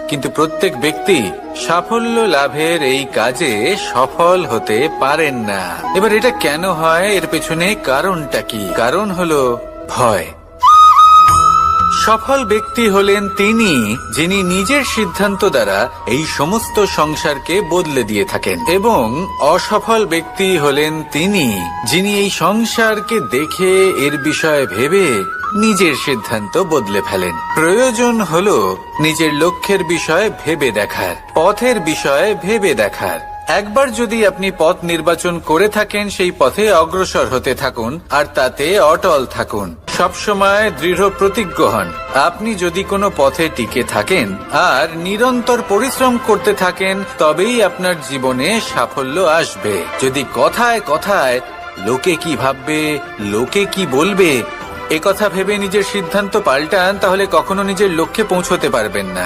কিন্তু প্রত্যেক ব্যক্তি সাফল্য লাভের এই কাজে সফল হতে পারেন না। এবার এটা কেন হয়, এর পেছনে কারণটা কি? কারণ হলো ভয়। সফল ব্যক্তি হলেন তিনি যিনি নিজের সিদ্ধান্ত দ্বারা এই সমস্ত সংসারকে বদলে দিয়ে থাকেন, এবং অসফল ব্যক্তি হলেন তিনি যিনি এই সংসারকে দেখে এর বিষয়ে ভেবে নিজের সিদ্ধান্ত বদলে ফেলেন। প্রয়োজন হলো নিজের লক্ষ্যের বিষয়ে ভেবে দেখার, পথের বিষয়ে ভেবে দেখার। একবার যদি আপনি পথ নির্বাচন করে থাকেন, সেই পথে অগ্রসর হতে থাকুন আর তাতে অটল থাকুন। সবসময় দৃঢ় প্রতিজ্ঞ হন। আপনি যদি কোনো পথে টিকে থাকেন আর নিরন্তর পরিশ্রম করতে থাকেন, তবেই আপনার জীবনে সাফল্য আসবে। যদি কথায় কথায় লোকে কি ভাববে, লোকে কি বলবে, একথা ভেবে নিজের সিদ্ধান্ত পাল্টান, তাহলে কখনো নিজের লক্ষ্যে পৌঁছতে পারবেন না।